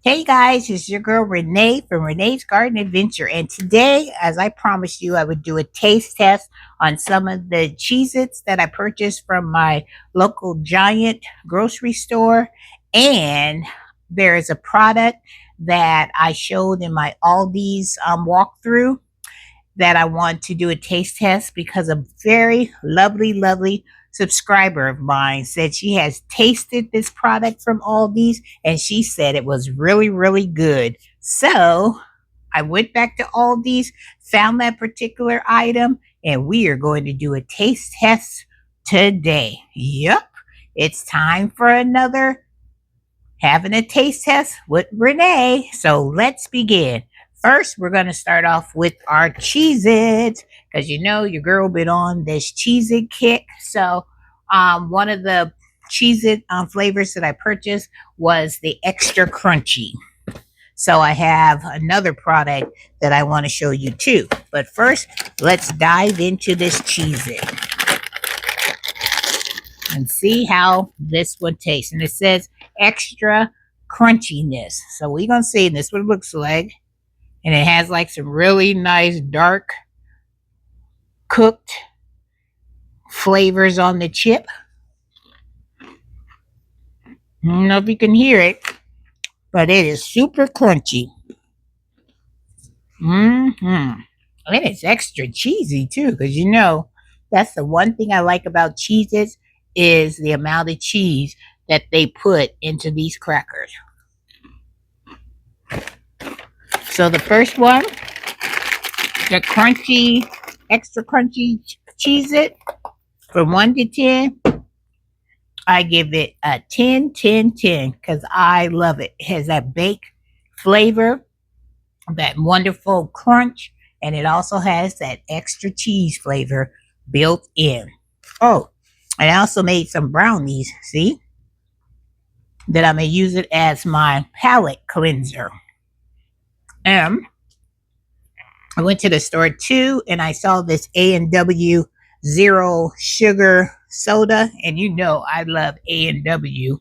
Hey guys, it's your girl Renee from Renee's Garden Adventure. And today, as I promised you, I would do a taste test on some of the Cheez-Its that I purchased from my local giant grocery store. And there is a product that I showed in my Aldi's walkthrough that I want to do a taste test because a very lovely subscriber of mine said she has tasted this product from Aldi's and she said it was really good. So I went back to Aldi's, found that particular item, and we are going to do a taste test today. Yep, it's time for another having a taste test with Renee. So let's begin. First, we're going to start off with our Cheez-Its because you know your girl been on this Cheez-It kick. So, one of the Cheez-It flavors that I purchased was the extra crunchy. So I have another product that I want to show you too. But first, let's dive into this Cheez-It and see how this one tastes. And it says extra crunchiness. So we're going to see this what it looks like. And it has like some really nice dark cooked flavors on the chip. I don't know if you can hear it, but it is super crunchy. And it's extra cheesy too, because you know that's the one thing I like about Cheez-Its is the amount of cheese that they put into these crackers. So the first one, the crunchy, extra crunchy Cheez-It, from 1 to 10, I give it a 10 because I love it. It has that baked flavor, that wonderful crunch, and it also has that extra cheese flavor built in. Oh, I also made some brownies, see? That I'm going to use it as my palate cleanser. I went to the store too, and I saw this A&W zero sugar soda, and you know I love A&W,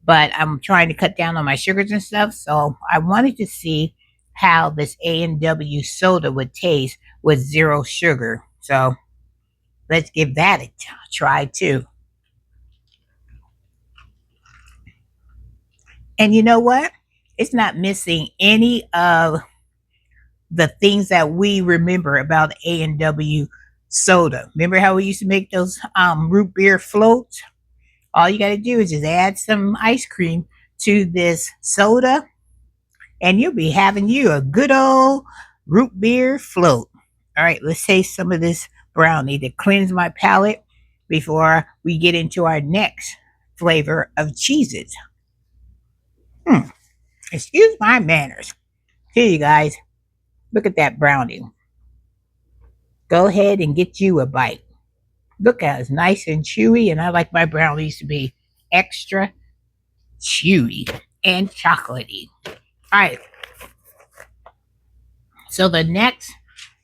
but I'm trying to cut down on my sugars and stuff, so I wanted to see how this A&W soda would taste with zero sugar. So let's give that a try too. And you know what? It's not missing any of the things that we remember about A&W soda. Remember how we used to make those root beer floats? All you got to do is just add some ice cream to this soda, and you'll be having you a good old root beer float. All right, let's taste some of this brownie to cleanse my palate before we get into our next flavor of Cheez-Its. Excuse my manners. Here, you guys. Look at that brownie. Go ahead and get you a bite. Look at it. It's nice and chewy, and I like my brownies to be extra chewy and chocolatey. All right. So the next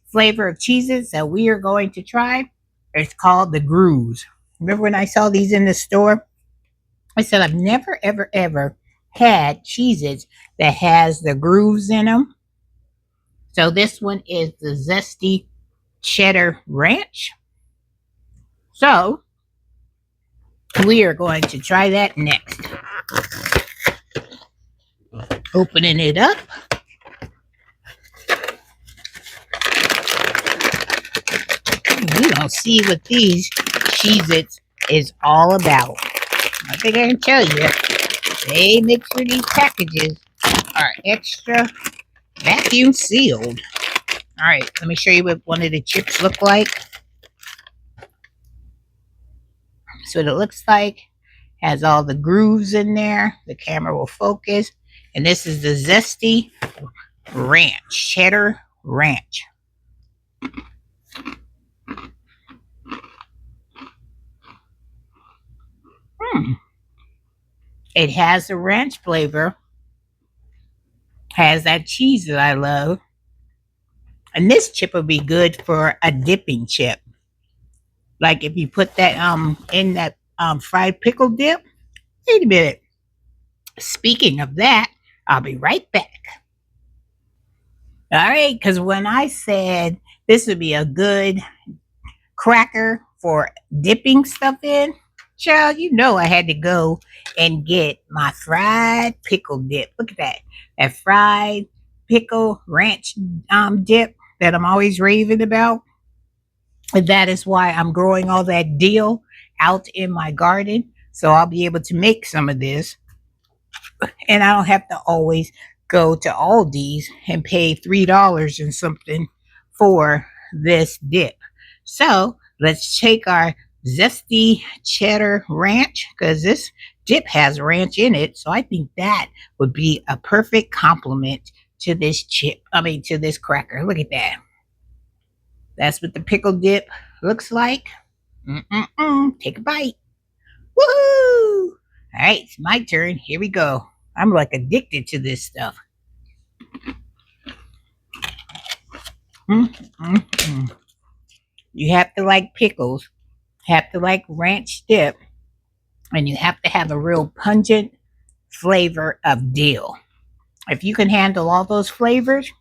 flavor of Cheez-Its that we are going to try is called the Grooves. Remember when I saw these in the store? I said I've never ever had Cheez-Its that has the grooves in them. So this one is the Zesty Cheddar Ranch. So we are going to try that next. Opening it up. We're going to see what these Cheez-Its is all about. I think I can tell you, they make sure these packages are extra vacuum sealed. All right, let me show you what one of the chips look like. So it looks like has all the grooves in there. The camera will focus. And this is the Zesty Ranch, Cheddar Ranch. It has the ranch flavor. Has that cheese that I love. And this chip would be good for a dipping chip. Like if you put that in that fried pickle dip. Wait a minute. Speaking of that, I'll be right back. All right, because when I said this would be a good cracker for dipping stuff in, child, you know I had to go and get my fried pickle dip. Look at that. That fried pickle ranch dip that I'm always raving about. And that is why I'm growing all that dill out in my garden. So I'll be able to make some of this. And I don't have to always go to Aldi's and pay $3 and something for this dip. So let's take our zesty cheddar ranch, because this dip has ranch in it. So I think that would be a perfect complement to this to this cracker. Look at that. That's what the pickle dip looks like. Take a bite. Woohoo! All right, it's my turn. Here we go. I'm like addicted to this stuff. You have to like pickles, have to like ranch dip, and you have to have a real pungent flavor of dill. If you can handle all those flavors,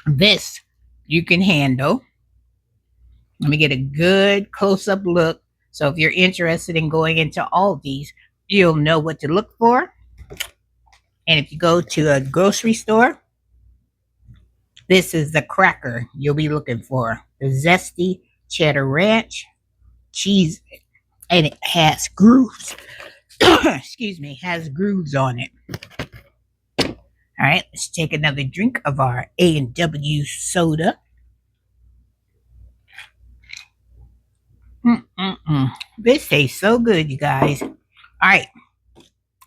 this you can handle. Let me get a good close-up look. So if you're interested in going into Aldi's, you'll know what to look for. And if you go to a grocery store, this is the cracker you'll be looking for. The zesty cheddar ranch cheese. And it has grooves. Excuse me, has grooves on it. All right, let's take another drink of our A&W soda. This tastes so good, you guys. All right.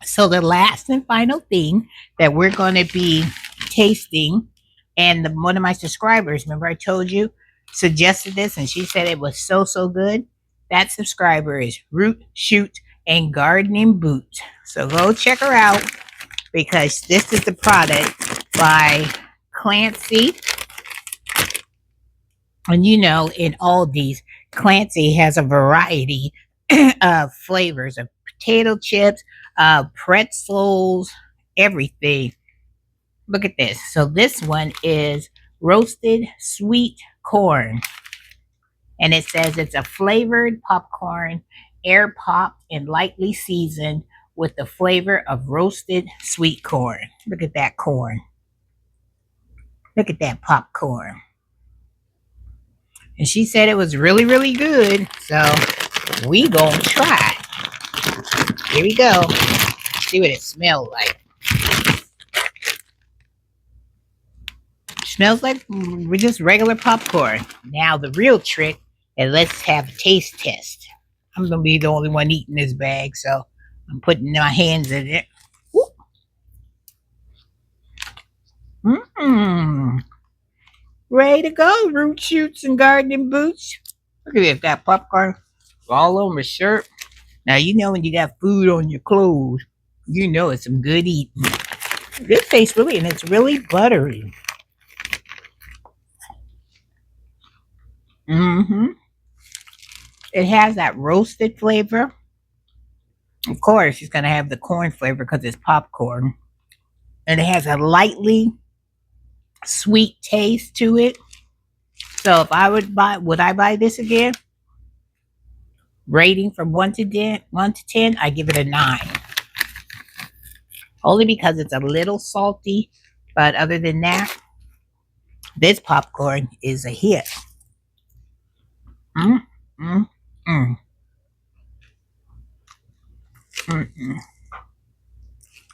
So the last and final thing that we're going to be tasting, and one of my subscribers, remember I told you, suggested this, and she said it was so, so good. That subscriber is Root, Shoot, and Gardening Boots. So go check her out, because this is the product by Clancy. And you know, in Aldi's, Clancy has a variety of flavors of potato chips, pretzels, everything. Look at this. So this one is roasted sweet corn. And it says it's a flavored popcorn, air popped and lightly seasoned with the flavor of roasted sweet corn. Look at that corn. Look at that popcorn. And she said it was really, really good. So we gonna try. Here we go. See what it smells like. Smells like just regular popcorn. Now the real trick is let's have a taste test. I'm gonna be the only one eating this bag, so I'm putting my hands in it. Ready to go, Root Shoots and Gardening Boots. Look at this, got popcorn all over my shirt. Now, you know when you got food on your clothes, you know it's some good eating. This tastes really, and it's really buttery. It has that roasted flavor. Of course, it's going to have the corn flavor because it's popcorn. And it has a lightly sweet taste to it. So if I would I buy this again? Rating from 1 to 10, I give it a 9. Only because it's a little salty, but other than that, this popcorn is a hit.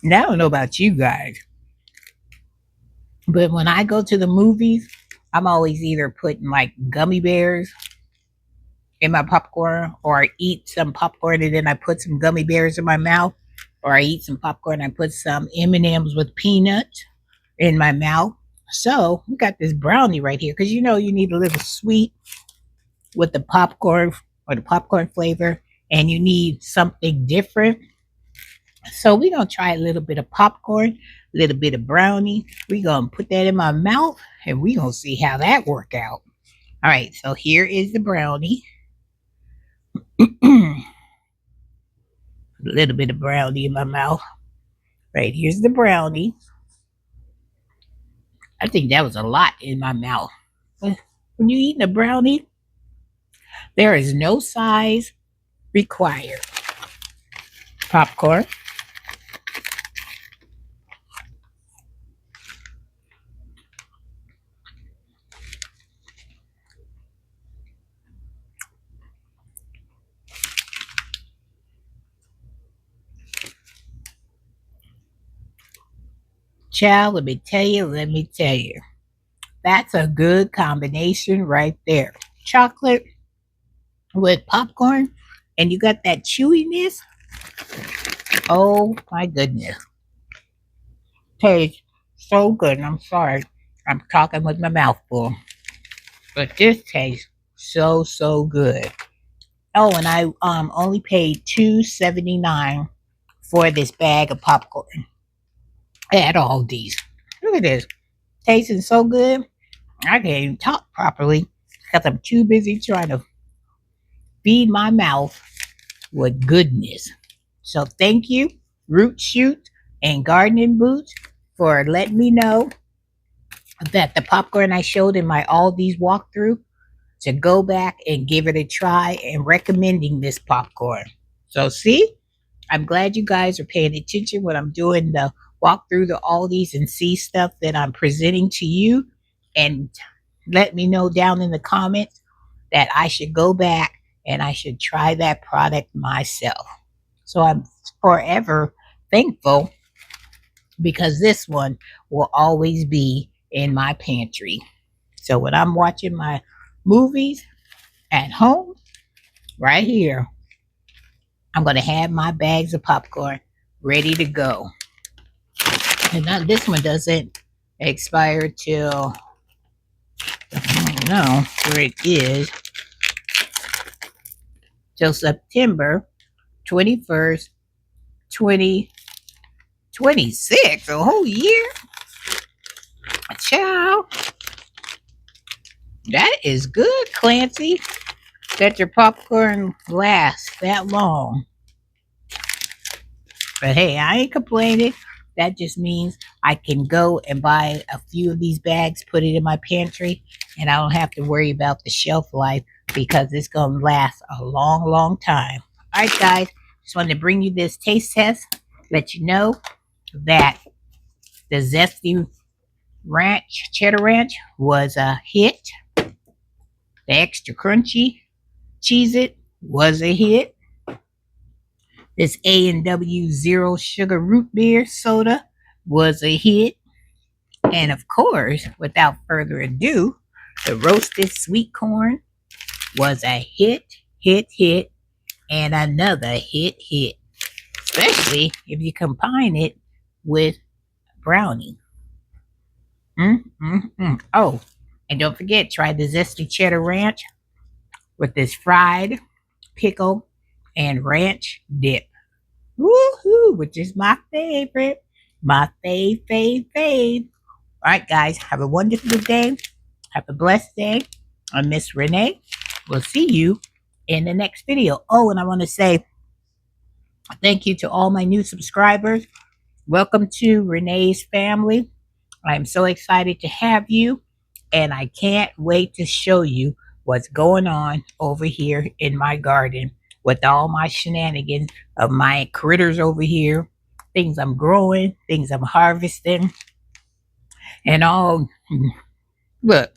Now, I don't know about you guys, but when I go to the movies, I'm always either putting like gummy bears in my popcorn, or I eat some popcorn and then I put some gummy bears in my mouth, or I eat some popcorn and I put some M&Ms with peanuts in my mouth. So we got this brownie right here, because you know you need a little sweet with the popcorn or the popcorn flavor, and you need something different. So we're going to try a little bit of popcorn, a little bit of brownie. We're going to put that in my mouth, and we're going to see how that work out. All right, so here is the brownie. A little bit of brownie in my mouth. Right, here's the brownie. I think that was a lot in my mouth. When you eat a brownie, there is no size required. Popcorn. Child, let me tell you. That's a good combination right there. Chocolate with popcorn, and you got that chewiness. Oh my goodness. Tastes so good. I'm sorry. I'm talking with my mouth full. But this tastes so good. Oh, and I only paid $2.79 for this bag of popcorn at Aldi's. Look at this. Tasting so good. I can't even talk properly because I'm too busy trying to feed my mouth with goodness. So thank you, Root Shoot and Gardening Boots, for letting me know that the popcorn I showed in my Aldi's walkthrough, to go back and give it a try and recommending this popcorn. So see, I'm glad you guys are paying attention when I'm doing the walk through the Aldi's and see stuff that I'm presenting to you, and let me know down in the comments that I should go back and I should try that product myself. So I'm forever thankful because this one will always be in my pantry. So when I'm watching my movies at home, right here, I'm going to have my bags of popcorn ready to go. And now this one doesn't expire till, I don't know where it is, till September 21st, 2026. A whole year? Ciao. That is good, Clancy, that your popcorn lasts that long. But hey, I ain't complaining. That just means I can go and buy a few of these bags, put it in my pantry, and I don't have to worry about the shelf life because it's going to last a long time. All right, guys, just wanted to bring you this taste test, let you know that the Zesty Ranch, Cheddar Ranch, was a hit. The extra crunchy Cheez-It was a hit. This A&W Zero Sugar Root Beer Soda was a hit. And of course, without further ado, the roasted sweet corn was a hit, and another hit. Especially if you combine it with brownie. Oh, and don't forget, try the Zesty Cheddar Ranch with this fried pickle and ranch dip. Woohoo, which is my favorite. My fave. All right, guys, have a wonderful day. Have a blessed day. I'm Miss Renee. We'll see you in the next video. Oh, and I want to say thank you to all my new subscribers. Welcome to Renee's family. I'm so excited to have you, and I can't wait to show you what's going on over here in my garden with all my shenanigans of my critters over here, things I'm growing, things I'm harvesting, and all. Look,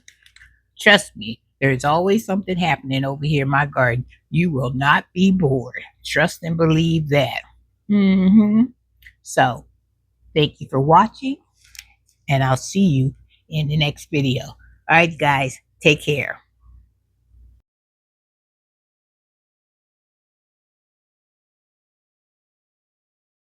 trust me, there's always something happening over here in my garden. You will not be bored. Trust and believe that. So, thank you for watching, and I'll see you in the next video. All right, guys, take care.